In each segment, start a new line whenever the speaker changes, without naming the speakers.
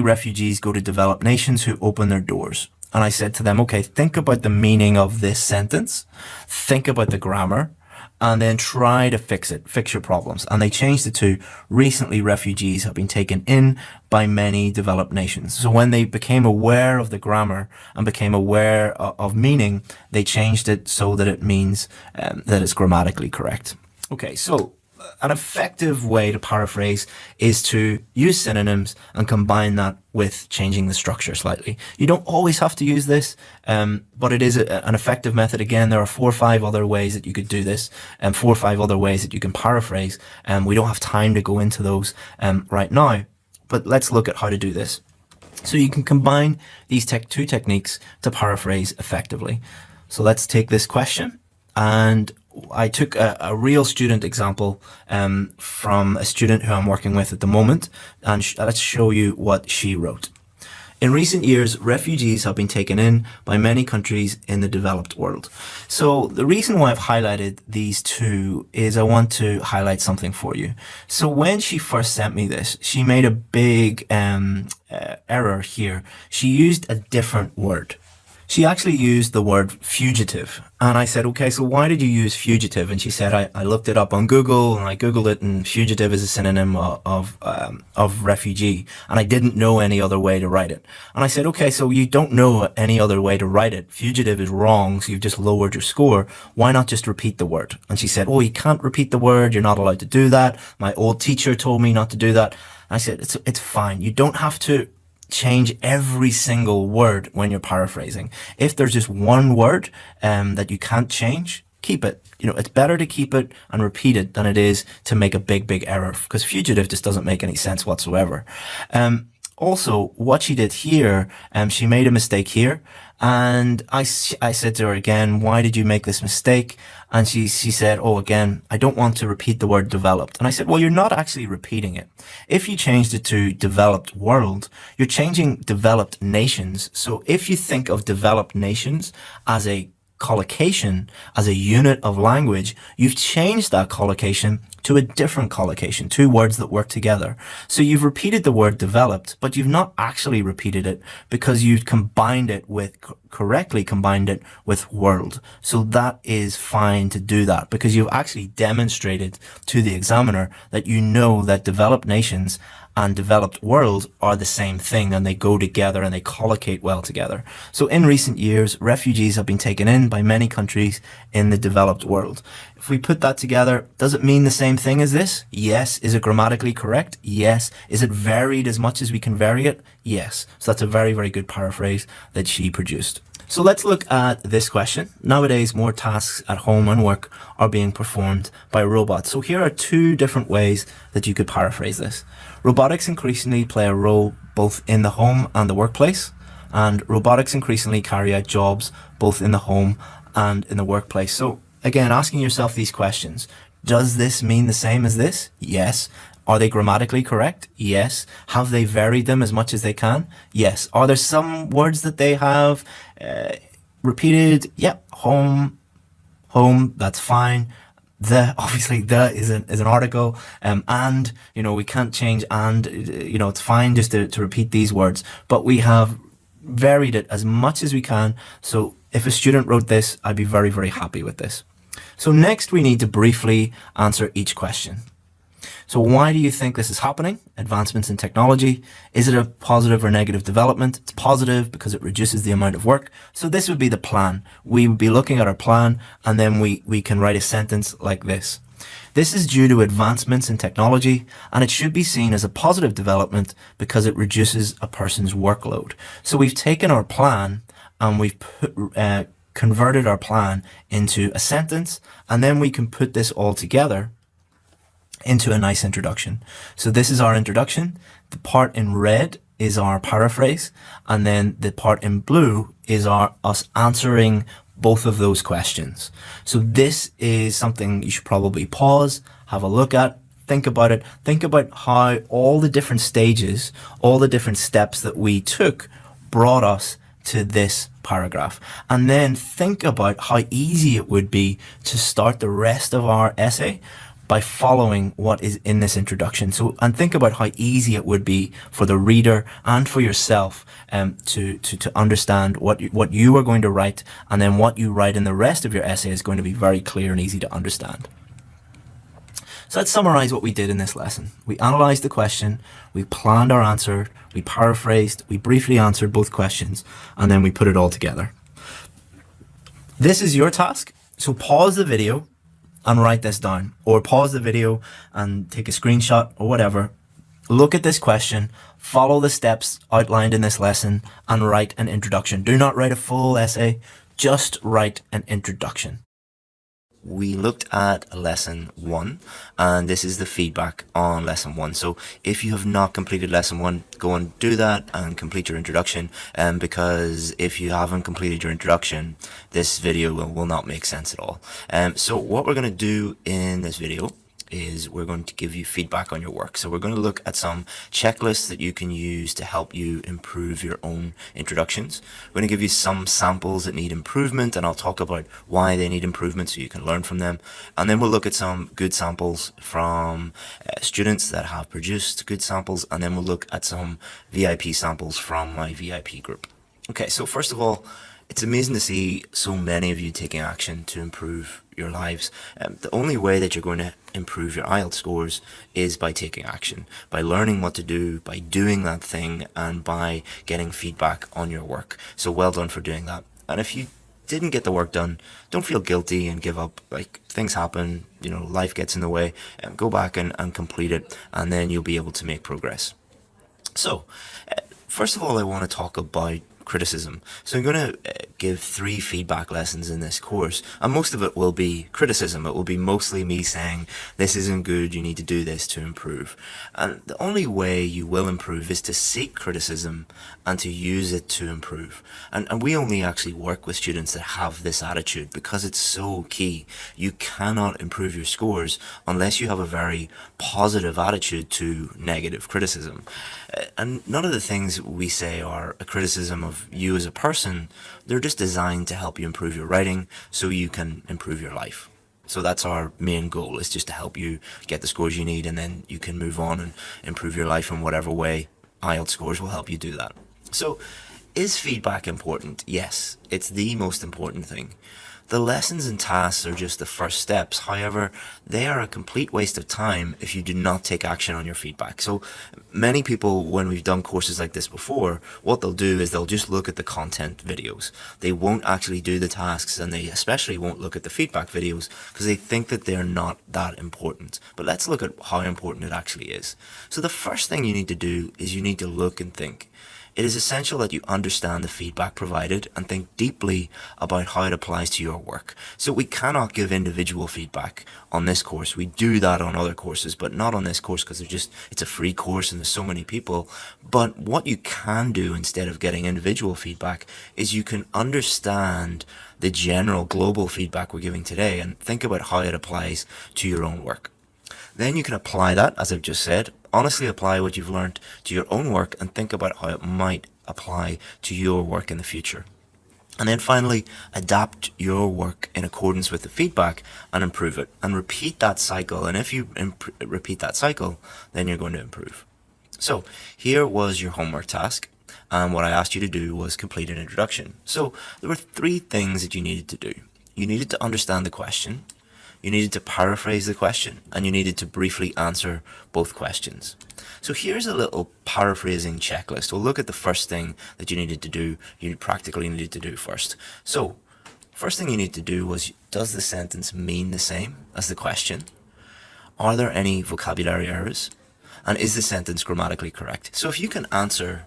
refugees go to developed nations who open their doors. And I said to them, okay, think about the meaning of this sentence, think about the grammar, and then try to fix it, fix your problems. And they changed it to recently refugees have been taken in by many developed nations. So when they became aware of the grammar and became aware of meaning, they changed it so that it means that it's grammatically correct. Okay, so an effective way to paraphrase is to use synonyms and combine that with changing the structure slightly. You don't always have to use this, but it is an effective method. Again, there are 4 or 5 other ways that you could do this, and 4 or 5 other ways that you can paraphrase. We don't have time to go into those right now, but let's look at how to do this. So you can combine these two techniques to paraphrase effectively. So let's take this question, and I took a real student example from a student who I'm working with at the moment, and let's show you what she wrote. In recent years, refugees have been taken in by many countries in the developed world. So the reason why I've highlighted these two is I want to highlight something for you. So when she first sent me this, she made a big error here. She used a different word. She actually used the word fugitive. And I said, okay, so why did you use fugitive? And she said, I looked it up on Google, and I Googled it, and fugitive is a synonym of refugee. And I didn't know any other way to write it. And I said, okay, so you don't know any other way to write it. Fugitive is wrong, so you've just lowered your score. Why not just repeat the word? And she said, oh, you can't repeat the word. You're not allowed to do that. My old teacher told me not to do that. And I said, it's fine. You don't have to change every single word when you're paraphrasing. If there's just one word that you can't change, keep it. You know, it's better to keep it and repeat it than it is to make a big error, because fugitive just doesn't make any sense whatsoever. Also, what she did here, she made a mistake here, and I said to her again, why did you make this mistake? And she said, oh, again, I don't want to repeat the word developed. And I said, well, you're not actually repeating it. If you changed it to developed world, you're changing developed nations. So if you think of developed nations as a collocation, as a unit of language, you've changed that collocation to a different collocation, 2 words that work together. So you've repeated the word developed, but you've not actually repeated it because you've combined it with, correctly combined it with world. So that is fine to do that because you've actually demonstrated to the examiner that you know that developed nations and developed world are the same thing, and they go together and they collocate well together. So in recent years, refugees have been taken in by many countries in the developed world. If we put that together, does it mean the same thing as this? Yes. Is it grammatically correct? Yes. Is it varied as much as we can vary it? Yes. So that's a very good paraphrase that she produced. So let's look at this question. Nowadays, more tasks at home and work are being performed by robots. So here are 2 different ways that you could paraphrase this. Robotics increasingly play a role both in the home and the workplace, and robotics increasingly carry out jobs both in the home and in the workplace. So again, asking yourself these questions. Does this mean the same as this? Yes. Are they grammatically correct? Yes. Have they varied them as much as they can? Yes. Are there some words that they have repeated? Yeah. Home, that's fine. Obviously the is an article, and, you know, we can't change, and, you know, it's fine just to repeat these words, but we have varied it as much as we can. So if a student wrote this, I'd be very happy with this. So next we need to briefly answer each question. So why do you think this is happening? Advancements in technology. Is it a positive or negative development? It's positive because it reduces the amount of work. So this would be the plan. We would be looking at our plan, and then we can write a sentence like this. This is due to advancements in technology, and it should be seen as a positive development because it reduces a person's workload. So we've taken our plan and we've converted our plan into a sentence, and then we can put this all together into a nice introduction. So this is our introduction. The part in red is our paraphrase, and then the part in blue is us answering both of those questions. So this is something you should probably pause, have a look at, think about it, think about how all the different stages, all the different steps that we took brought us to this paragraph, and then think about how easy it would be to start the rest of our essay by following what is in this introduction. So, and think about how easy it would be for the reader and for yourself to understand what you are going to write, and then what you write in the rest of your essay is going to be very clear and easy to understand. So let's summarize what we did in this lesson. We analyzed the question, we planned our answer, we paraphrased, we briefly answered both questions, and then we put it all together. This is your task. So pause the video and write this down, or pause the video and take a screenshot or whatever. Look at this question, follow the steps outlined in this lesson, and write an introduction. Do not write a full essay, just write an introduction. We looked at lesson 1, and this is the feedback on lesson 1. So if you have not completed lesson 1, go and do that and complete your introduction, because if you haven't completed your introduction, this video will not make sense at all. So what we're going to do in this video is we're going to give you feedback on your work. So we're going to look at some checklists that you can use to help you improve your own introductions. We're going to give you some samples that need improvement, and I'll talk about why they need improvement so you can learn from them. And then we'll look at some good samples from students that have produced good samples, and then we'll look at some VIP samples from my VIP group. Okay, so first of all, it's amazing to see so many of you taking action to improve your lives. The only way that you're going to improve your IELTS scores is by taking action, by learning what to do, by doing that thing, and by getting feedback on your work. So well done for doing that. And if you didn't get the work done, don't feel guilty and give up. Like, things happen, you know, life gets in the way. Go back and complete it, and then you'll be able to make progress. So, first of all, I want to talk about criticism. So I'm going to give 3 feedback lessons in this course, and most of it will be criticism. It will be mostly me saying, this isn't good, you need to do this to improve. And the only way you will improve is to seek criticism and to use it to improve. And we only actually work with students that have this attitude, because it's so key. You cannot improve your scores unless you have a very positive attitude to negative criticism. And none of the things we say are a criticism of you as a person. They're just designed to help you improve your writing so you can improve your life. So that's our main goal, is just to help you get the scores you need, and then you can move on and improve your life in whatever way. IELTS scores will help you do that. So, is feedback important? Yes, it's the most important thing. The lessons and tasks are just the first steps. However, they are a complete waste of time if you do not take action on your feedback. So many people, when we've done courses like this before, what they'll do is they'll just look at the content videos. They won't actually do the tasks, and they especially won't look at the feedback videos because they think that they're not that important. But let's look at how important it actually is. So the first thing you need to do is you need to look and think. It is essential that you understand the feedback provided and think deeply about how it applies to your work. So we cannot give individual feedback on this course. We do that on other courses, but not on this course, because it's a free course and there's so many people. But what you can do instead of getting individual feedback is you can understand the general global feedback we're giving today and think about how it applies to your own work. Then you can apply that, as I've just said. Honestly apply what you've learned to your own work and think about how it might apply to your work in the future. And then finally, adapt your work in accordance with the feedback and improve it. And repeat that cycle. And if you repeat that cycle, then you're going to improve. So here was your homework task. And what I asked you to do was complete an introduction. So there were 3 things that you needed to do. You needed to understand the question. You needed to paraphrase the question, and you needed to briefly answer both questions. So here's a little paraphrasing checklist. We'll look at the first thing that you needed to do, you practically needed to do first. So, first thing you need to do was, does the sentence mean the same as the question? Are there any vocabulary errors? And is the sentence grammatically correct? So if you can answer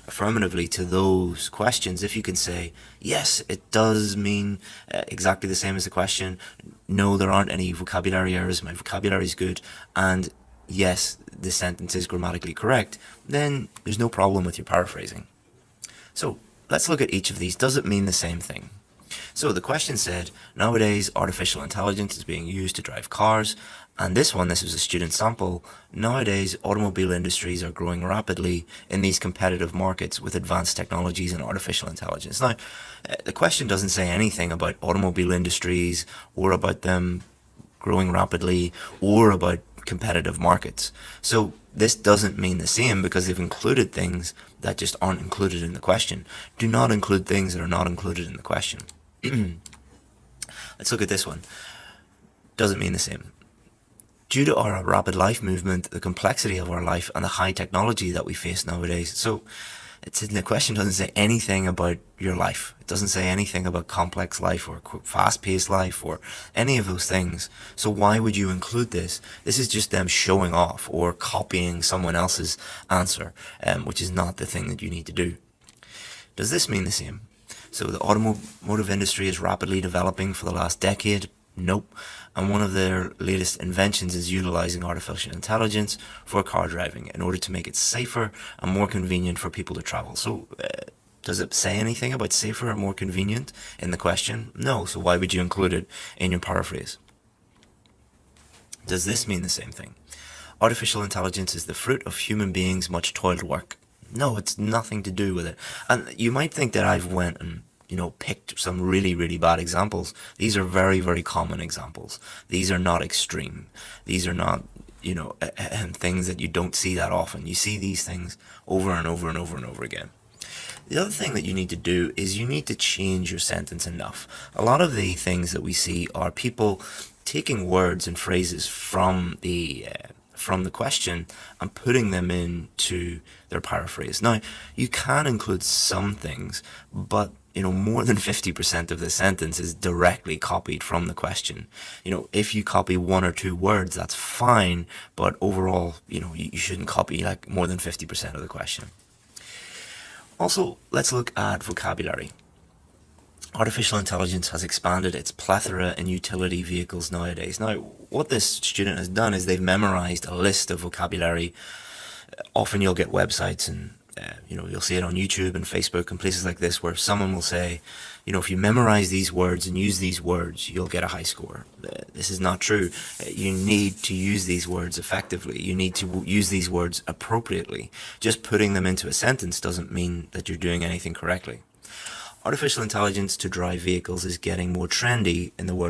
affirmatively to those questions, if you can say, yes, it does mean exactly the same as the question, no, there aren't any vocabulary errors, my vocabulary is good, and yes, the sentence is grammatically correct, then there's no problem with your paraphrasing. So let's look at each of these. Does it mean the same thing? So the question said, nowadays artificial intelligence is being used to drive cars. And this was a student sample. Nowadays, automobile industries are growing rapidly in these competitive markets with advanced technologies and artificial intelligence. Now, the question doesn't say anything about automobile industries or about them growing rapidly or about competitive markets. So this doesn't mean the same because they've included things that just aren't included in the question. Do not include things that are not included in the question. Let's look at this one. Doesn't mean the same. Due to our rapid life movement, the complexity of our life, and the high technology that we face nowadays. So it's in the question doesn't say anything about your life. It doesn't say anything about complex life or fast-paced life or any of those things. So why would you include this? This is just them showing off or copying someone else's answer, which is not the thing that you need to do. Does this mean the same? So the automotive industry is rapidly developing for the last decade. Nope. And one of their latest inventions is utilizing artificial intelligence for car driving in order to make it safer and more convenient for people to travel. So does it say anything about safer and more convenient in the question? No. So why would you include it in your paraphrase? Does this mean the same thing? Artificial intelligence is the fruit of human beings' much toiled work. No, it's nothing to do with it. And you might think that I've went and picked some really, really bad examples. These are very, very common examples. These are not extreme. These are not, things that you don't see that often. You see these things over and over and over and over again. The other thing that you need to do is you need to change your sentence enough. A lot of the things that we see are people taking words and phrases from the question and putting them into their paraphrase. Now, you can include some things, but more than 50% of the sentence is directly copied from the question. If you copy one or two words, that's fine, but overall, you shouldn't copy like more than 50% of the question. Also, let's look at vocabulary. Artificial intelligence has expanded its plethora in utility vehicles nowadays. Now, what this student has done is they've memorized a list of vocabulary. Often you'll get websites and you'll see it on YouTube and Facebook and places like this where someone will say, if you memorize these words and use these words, you'll get a high score. This is not true. You need to use these words effectively. You need to use these words appropriately. Just putting them into a sentence doesn't mean that you're doing anything correctly. Artificial intelligence to drive vehicles is getting more trendy in the world